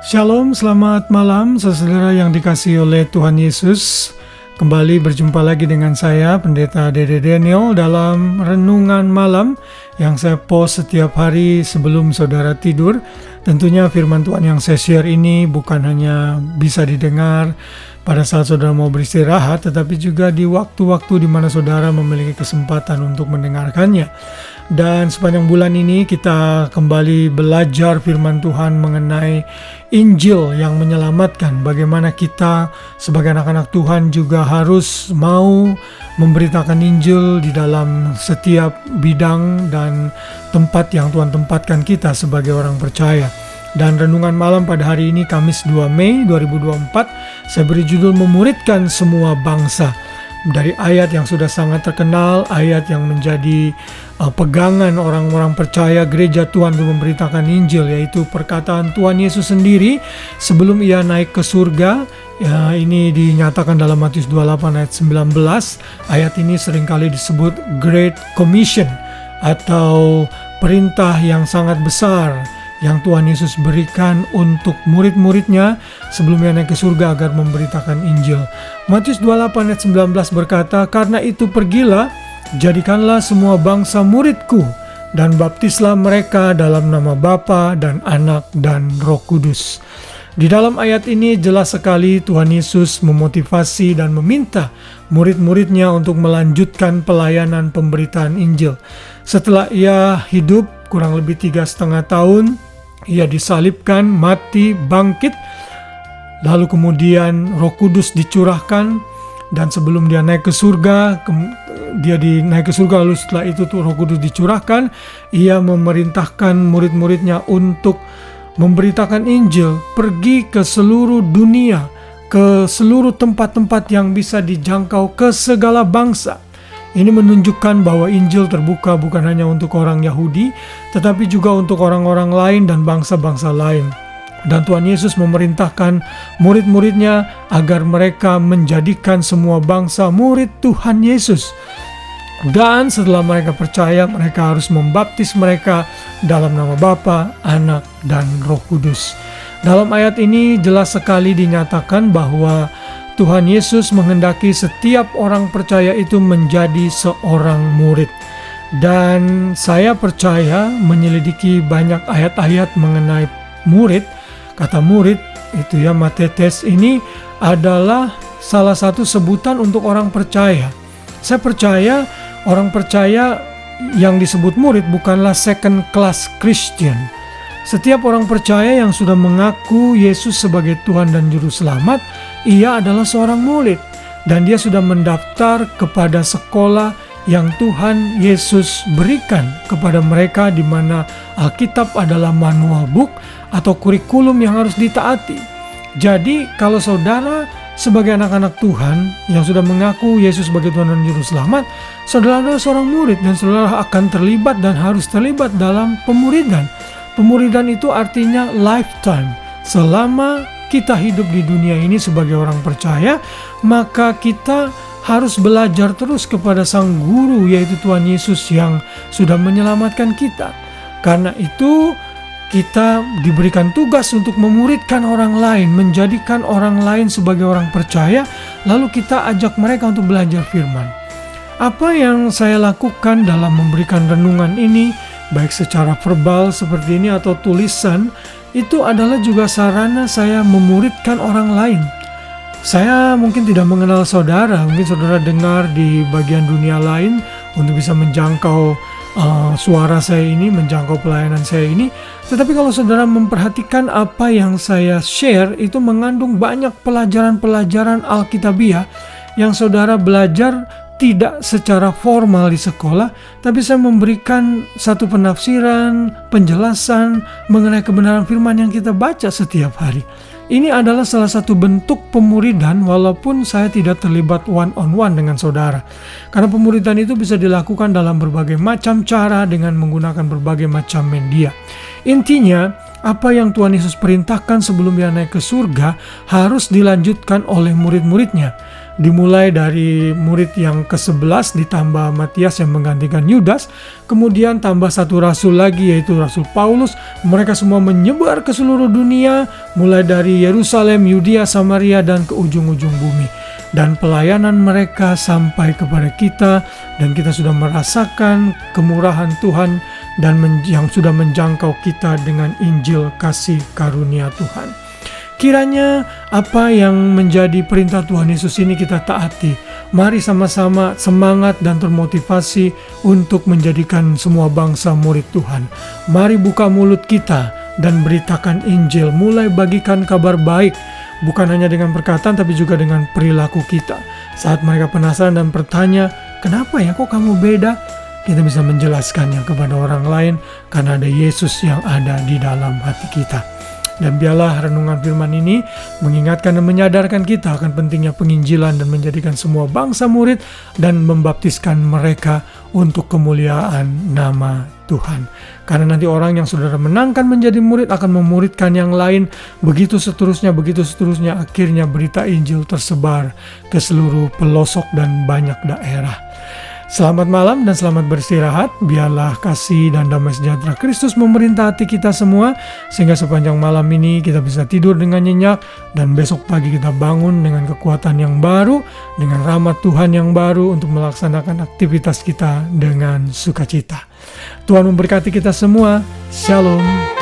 Shalom, selamat malam saudara yang dikasihi oleh Tuhan Yesus. Kembali berjumpa lagi dengan saya, Pendeta Dede Daniel, dalam renungan malam yang saya post setiap hari sebelum saudara tidur. Tentunya firman Tuhan yang saya share ini bukan hanya bisa didengar pada saat saudara mau beristirahat, tetapi juga di waktu-waktu di mana saudara memiliki kesempatan untuk mendengarkannya. Dan sepanjang bulan ini kita kembali belajar firman Tuhan mengenai Injil yang menyelamatkan. Bagaimana kita sebagai anak-anak Tuhan juga harus mau memberitakan Injil di dalam setiap bidang dan tempat yang Tuhan tempatkan kita sebagai orang percaya. Dan renungan malam pada hari ini Kamis 2 Mei 2024 saya beri judul memuridkan semua bangsa. Dari ayat yang sudah sangat terkenal, ayat yang menjadi pegangan orang-orang percaya gereja Tuhan untuk memberitakan Injil, yaitu perkataan Tuhan Yesus sendiri sebelum ia naik ke surga. Ya, ini dinyatakan dalam Matius 28 ayat 19. Ayat ini seringkali disebut Great Commission atau perintah yang sangat besar yang Tuhan Yesus berikan untuk murid-muridnya sebelum ia naik ke surga agar memberitakan Injil. Matius 28 ayat 19 berkata, "Karena itu pergilah, jadikanlah semua bangsa muridku, dan baptislah mereka dalam nama Bapa dan Anak dan Roh Kudus." Di dalam ayat ini jelas sekali Tuhan Yesus memotivasi dan meminta murid-muridnya untuk melanjutkan pelayanan pemberitaan Injil. Setelah ia hidup kurang lebih 3,5 tahun, ia disalibkan, mati, bangkit, lalu kemudian Roh Kudus dicurahkan, dan sebelum dia naik ke surga, lalu setelah itu Roh Kudus dicurahkan, ia memerintahkan murid-muridnya untuk memberitakan Injil, pergi ke seluruh dunia, ke seluruh tempat-tempat yang bisa dijangkau, ke segala bangsa. Ini menunjukkan bahwa Injil terbuka bukan hanya untuk orang Yahudi, tetapi juga untuk orang-orang lain dan bangsa-bangsa lain. Dan Tuhan Yesus memerintahkan murid-muridnya agar mereka menjadikan semua bangsa murid Tuhan Yesus. Dan setelah mereka percaya, mereka harus membaptis mereka dalam nama Bapa, Anak, dan Roh Kudus. Dalam ayat ini jelas sekali dinyatakan bahwa Tuhan Yesus menghendaki setiap orang percaya itu menjadi seorang murid. Dan saya percaya menyelidiki banyak ayat-ayat mengenai murid. Kata murid itu ya, matetes, ini adalah salah satu sebutan untuk orang percaya. Saya percaya orang percaya yang disebut murid bukanlah second class Christian. Setiap orang percaya yang sudah mengaku Yesus sebagai Tuhan dan Juru Selamat, ia adalah seorang murid. Dan dia sudah mendaftar kepada sekolah yang Tuhan Yesus berikan kepada mereka, di mana Alkitab adalah manual book atau kurikulum yang harus ditaati. Jadi kalau saudara sebagai anak-anak Tuhan yang sudah mengaku Yesus sebagai Tuhan dan Juru Selamat, saudara adalah seorang murid dan saudara akan terlibat dan harus terlibat dalam pemuridan. Pemuridan itu artinya lifetime. Selama kita hidup di dunia ini sebagai orang percaya, maka kita harus belajar terus kepada Sang Guru, yaitu Tuhan Yesus yang sudah menyelamatkan kita. Karena itu kita diberikan tugas untuk memuridkan orang lain, menjadikan orang lain sebagai orang percaya, lalu kita ajak mereka untuk belajar firman. Apa yang saya lakukan dalam memberikan renungan ini, baik secara verbal seperti ini atau tulisan, itu adalah juga sarana saya memuridkan orang lain. Saya mungkin tidak mengenal saudara, mungkin saudara dengar di bagian dunia lain untuk bisa menjangkau suara saya ini, menjangkau pelayanan saya ini. Tetapi kalau saudara memperhatikan apa yang saya share, itu mengandung banyak pelajaran-pelajaran Alkitabiah yang saudara belajar tidak secara formal di sekolah, tapi saya memberikan satu penafsiran, penjelasan mengenai kebenaran firman yang kita baca setiap hari. Ini adalah salah satu bentuk pemuridan walaupun saya tidak terlibat one-on-one dengan saudara. Karena pemuridan itu bisa dilakukan dalam berbagai macam cara dengan menggunakan berbagai macam media. Intinya, apa yang Tuhan Yesus perintahkan sebelum dia naik ke surga harus dilanjutkan oleh murid-muridnya. dimulai dari murid yang ke-11 ditambah Matias yang menggantikan Yudas, kemudian tambah satu rasul lagi yaitu Rasul Paulus. Mereka semua menyebar ke seluruh dunia, mulai dari Yerusalem, Yudea, Samaria, dan ke ujung-ujung bumi. Dan pelayanan mereka sampai kepada kita, dan kita sudah merasakan kemurahan Tuhan dan yang sudah menjangkau kita dengan Injil kasih karunia Tuhan. Kiranya apa yang menjadi perintah Tuhan Yesus ini kita taati. Mari sama-sama semangat dan termotivasi untuk menjadikan semua bangsa murid Tuhan. Mari buka mulut kita dan beritakan Injil, mulai bagikan kabar baik, bukan hanya dengan perkataan tapi juga dengan perilaku kita. Saat mereka penasaran dan bertanya, kenapa ya kok kamu beda? Kita bisa menjelaskannya kepada orang lain karena ada Yesus yang ada di dalam hati kita. Dan biarlah renungan firman ini mengingatkan dan menyadarkan kita akan pentingnya penginjilan dan menjadikan semua bangsa murid dan membaptiskan mereka untuk kemuliaan nama Tuhan. Karena nanti orang yang saudara menangkan menjadi murid akan memuridkan yang lain, begitu seterusnya, akhirnya berita Injil tersebar ke seluruh pelosok dan banyak daerah. Selamat malam dan selamat beristirahat. Biarlah kasih dan damai sejahtera Kristus memerintah hati kita semua, sehingga sepanjang malam ini kita bisa tidur dengan nyenyak, dan besok pagi kita bangun dengan kekuatan yang baru, dengan rahmat Tuhan yang baru untuk melaksanakan aktivitas kita dengan sukacita. Tuhan memberkati kita semua. Shalom.